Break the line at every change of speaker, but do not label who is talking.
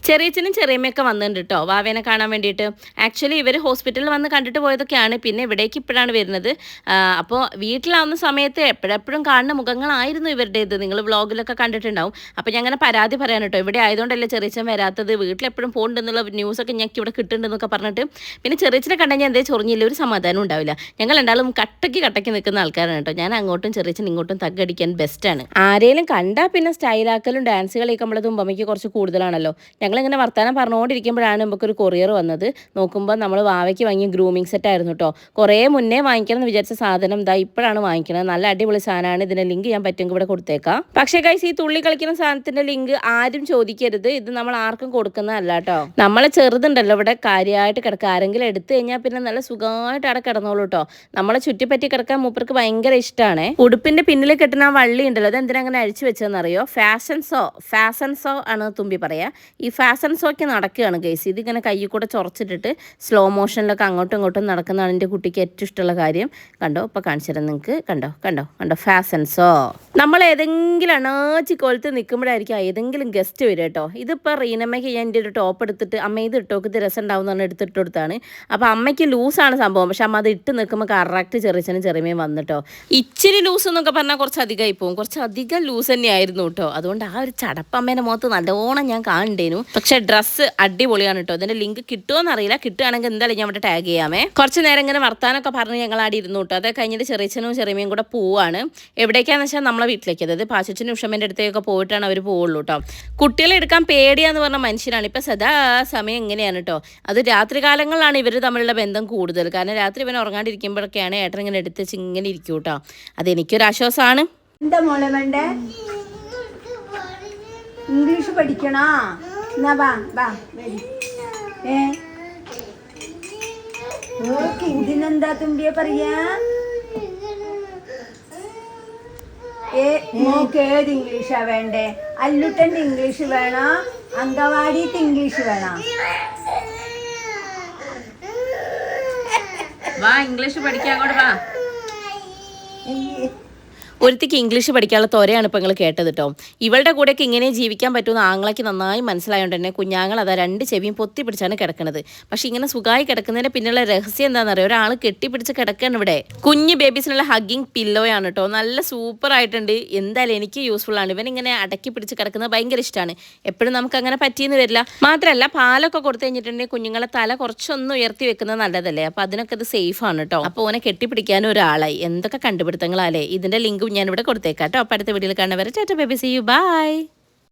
ചെറിയച്ഛനും ചെറിയമ്മയൊക്കെ വന്നിട്ടുണ്ട് കേട്ടോ വാവേനെ കാണാൻ വേണ്ടിയിട്ട്. ആക്ച്വലി ഇവർ ഹോസ്പിറ്റലിൽ വന്ന് കണ്ടിട്ട് പോയതൊക്കെയാണ്. പിന്നെ ഇവിടേക്ക് ഇപ്പോഴാണ് വരുന്നത്. അപ്പോൾ വീട്ടിലാവുന്ന സമയത്ത് എപ്പോഴെപ്പോഴും കാണുന്ന മുഖങ്ങളായിരുന്നു ഇവരുടേത്. നിങ്ങൾ വ്ളോഗിലൊക്കെ കണ്ടിട്ടുണ്ടാവും. അപ്പോൾ ഞാൻ അങ്ങനെ പരാതി പറയാൻ കേട്ടോ, ഇവിടെ ആയതുകൊണ്ടല്ലേ ചെറിയച്ഛൻ വരാത്തത്, വീട്ടിലെപ്പോഴും പോകുന്നുണ്ടെന്നുള്ള ന്യൂസൊക്കെ ഞങ്ങൾക്ക് ഇവിടെ കിട്ടുന്നുണ്ടെന്നൊക്കെ പറഞ്ഞിട്ട്. പിന്നെ ചെറിയച്ഛനെ കണ്ടാൽ ഞാൻ എന്തേ ചൊറിഞ്ഞില്ല, ഒരു സമാധാനം ഉണ്ടാവില്ല. ഞങ്ങൾ രണ്ടാളും കട്ടയ്ക്ക് നിൽക്കുന്ന ആൾക്കാരാണ് കേട്ടോ. ഞാൻ അങ്ങോട്ടും ചെറിയച്ഛൻ ഇങ്ങോട്ടും തగ్గടിക്കാൻ ബെസ്റ്റാണ്. ആരെങ്കിലും കണ്ടാൽ പിന്നെ സ്റ്റൈലാക്കലും ഡാൻസ് കളിക്കുമ്പോഴേ തുമ്പമ്മയ്ക്ക് കുറച്ച് കൂടുതലാണല്ലോ. ഞങ്ങളിങ്ങനെ വർത്താനം പറഞ്ഞുകൊണ്ടിരിക്കുമ്പോഴാണ് നമുക്കൊരു കൊറിയർ വന്നത്. നോക്കുമ്പോൾ നമ്മൾ വാവയ്ക്ക് വാങ്ങിയ ഗ്രൂമിങ് സെറ്റ് ആയിരുന്നു കേട്ടോ. കുറേ മുന്നേ വാങ്ങിക്കണം എന്ന് വിചാരിച്ച സാധനം ഇതാ ഇപ്പോഴാണ് വാങ്ങിക്കുന്നത്. നല്ല അടിപൊളി സാധനമാണ്. ഇതിൻ്റെ ലിങ്ക് ഞാൻ പറ്റുമെങ്കിൽ ഇവിടെ കൊടുത്തേക്കാം. പക്ഷേ ഗൈസ്, ഈ തുള്ളി കളിക്കുന്ന സാധനത്തിൻ്റെ ലിങ്ക് ആരും ചോദിക്കരുത്. ഇത് നമ്മൾ ആർക്കും കൊടുക്കുന്നതല്ല കേട്ടോ. നമ്മളെ ചെറുതുണ്ടല്ലോ ഇവിടെ കാര്യമായിട്ട് കിടക്കുക. ആരെങ്കിലും എടുത്തു കഴിഞ്ഞാൽ പിന്നെ നല്ല സുഖമായിട്ട് അവിടെ കിടന്നോളൂ കേട്ടോ. നമ്മളെ ചുറ്റിപ്പറ്റി കിടക്കാൻ മൂപ്പർക്ക് ഭയങ്കര ഇഷ്ടമാണ്. ഉടുപ്പിൻ്റെ പിന്നിൽ കെട്ടുന്ന ആ വള്ളി ഉണ്ടല്ലോ, അത് എന്തിനാ അങ്ങനെ അഴിച്ചു വെച്ചതെന്നറിയോ? ഫാഷൻ ഷോ ആണ് തുമ്പി പറയാ. ഈ ഫാഷൻ ഷോയ്ക്ക് നടക്കുകയാണ് ഗൈസ്. ഇതിങ്ങനെ കയ്യിൽ കൂടെ ചൊറച്ചിട്ടിട്ട് സ്ലോ മോഷനിലൊക്കെ അങ്ങോട്ടും ഇങ്ങോട്ടും നടക്കുന്നതാണ് എൻ്റെ കുട്ടിക്ക് ഏറ്റവും ഇഷ്ടമുള്ള കാര്യം. കണ്ടോ, ഇപ്പോൾ കാണിച്ചു തരാം നിങ്ങൾക്ക്. കണ്ടോ ഫാഷൻ ഷോ. നമ്മൾ ഏതെങ്കിലും അണാച്ചി കൊലത്ത് നിൽക്കുമ്പോഴായിരിക്കും ഏതെങ്കിലും ഗസ്റ്റ് വരും കേട്ടോ. ഇതിപ്പോൾ റീനമ്മയ്ക്ക് ഞാൻ എൻ്റെ ഒരു ടോപ്പ് എടുത്തിട്ട് അമ്മ ഇത് ഇട്ടോക്ക്, ഇത് രസം ഉണ്ടാവും എന്ന് പറഞ്ഞാൽ എടുത്തിട്ട് കൊടുത്താണ്. അപ്പോൾ അമ്മയ്ക്ക് ലൂസാണ് സംഭവം. പക്ഷെ അമ്മ അത് ഇട്ട് നിൽക്കുമ്പോൾ കറക്റ്റ് ചെറിയച്ഛനും ചെറിയമയും വന്നിട്ടോ. ഇച്ചിരി ലൂസ് എന്നൊക്കെ പറഞ്ഞാൽ കുറച്ച് അധികമായി പോകും. കുറച്ച് അധികം ലൂസ് തന്നെയായിരുന്നു കേട്ടോ. അതുകൊണ്ട് ആ ഒരു ചടപ്പമ്മേൻ്റെ മുഖത്ത് നല്ലോണം ഞാൻ കാണണ്ടേനു. പക്ഷെ ഡ്രസ്സ് അടിപൊളിയാണ് കേട്ടോ. ഇതിൻ്റെ ലിങ്ക് കിട്ടുമോയെന്ന് അറിയില്ല. കിട്ടുകയാണെങ്കിൽ എന്തായാലും ഞാൻ ഇവിടെ ടാഗ് ചെയ്യാമേ. കുറച്ച് നേരം ഇങ്ങനെ വർത്താനൊക്കെ പറഞ്ഞ് ഞങ്ങൾ ആടി ഇരുന്നു കേട്ടോ. അത് കഴിഞ്ഞിട്ട് ചെറിയച്ഛനും ചെറിയമയും കൂടെ പോവാണ്. എവിടേക്കാന്ന് വെച്ചാൽ നമ്മളെ വീട്ടിലേക്ക്. അതായത് പാച്ചച്ഛനും ഉഷമ്മേൻ്റെ അടുത്തേക്കൊക്കെ പോയിട്ടാണ് അവർ പോവുള്ളൂ കേട്ടോ. കുട്ടികളെ എടുക്കാൻ പേടിയാന്ന് പറഞ്ഞ മനുഷ്യരാണ്. ഇപ്പം സദാ സമയം എങ്ങനെയാണ് കേട്ടോ. അത് രാത്രി കാലങ്ങളിലാണ് ഇവർ തമ്മിലുള്ള ബന്ധം കൂടുതൽ. കാരണം രാത്രി ഇവൻ ഉറങ്ങാണ്ടിരിക്കുമ്പോഴൊക്കെയാണ് ഏട്ടൻ ഇങ്ങനെ എടുത്ത് ഇങ്ങനെ ഇരിക്കും കേട്ടോ. അതെനിക്കൊരാശ്വാസമാണ്.
എന്താ മോളെ വേണ്ടേ? ഇംഗ്ലീഷ് പഠിക്കണോ? എന്നാ വാ ഇതിനെന്താ തുമ്പിയെ പറയാ? മോക്ക് ഏത് ഇംഗ്ലീഷാ വേണ്ടേ? അല്ലുട്ടൻ്റെ ഇംഗ്ലീഷ് വേണോ? അങ്കവാടിത്തെ ഇംഗ്ലീഷ് വേണോ?
വാ, ഇംഗ്ലീഷ് പഠിക്കാൻ അങ്ങോട്ട് വാ. ഒരുത്തിക്ക് ഇംഗ്ലീഷ് പഠിക്കാനുള്ള തൊരയാണ് ഇപ്പോൾ നിങ്ങൾ കേട്ടത് കേട്ടോ. ഇവളുടെ കൂടെയൊക്കെ ഇങ്ങനെ ജീവിക്കാൻ പറ്റുമെന്ന് ആങ്ങളയ്ക്ക് നന്നായി മനസ്സിലായതുകൊണ്ട് തന്നെ കുഞ്ഞാങ്ങൾ അതാ രണ്ട് ചെവിയും പൊത്തി പിടിച്ചാണ് കിടക്കുന്നത്. പക്ഷെ ഇങ്ങനെ സുഖമായി കിടക്കുന്നതിന് പിന്നുള്ള രഹസ്യം എന്താണെന്നറിയോ? ഒരാൾ കെട്ടിപ്പിടിച്ച് കിടക്കുകയാണ് ഇവിടെ. കുഞ്ഞ് ബേബീസിനുള്ള ഹഗ്ഗിങ് പില്ലോയാണ് കേട്ടോ. നല്ല സൂപ്പർ ആയിട്ടുണ്ട്. എന്തായാലും എനിക്ക് യൂസ്ഫുൾ ആണ്. ഇവൻ ഇങ്ങനെ അടക്കി പിടിച്ച് കിടക്കുന്നത് ഭയങ്കര ഇഷ്ടമാണ്. എപ്പോഴും നമുക്ക് അങ്ങനെ പറ്റിയെന്ന് വരില്ല. മാത്രമല്ല പാലൊക്കെ കൊടുത്തു കഴിഞ്ഞിട്ടുണ്ടെങ്കിൽ കുഞ്ഞുങ്ങളെ തല കുറച്ചൊന്ന് ഉയർത്തി വെക്കുന്നത് നല്ലതല്ലേ. അപ്പോൾ അതിനൊക്കെ ഇത് സേഫ് ആണ് കേട്ടോ. അപ്പോൾ ഓനെ കെട്ടിപ്പിടിക്കാനും ഒരാളായി. എന്തൊക്കെ കണ്ടുപിടുത്തങ്ങളാലേ. ഇതിൻ്റെ ലിങ്ക് ഞാൻ ഇവിടെ കൊടുത്തേക്കാം കേട്ടോ. അപ്പോൾ അടുത്ത വീഡിയോയിൽ കാണുന്നവരെ tata baby, see you, by.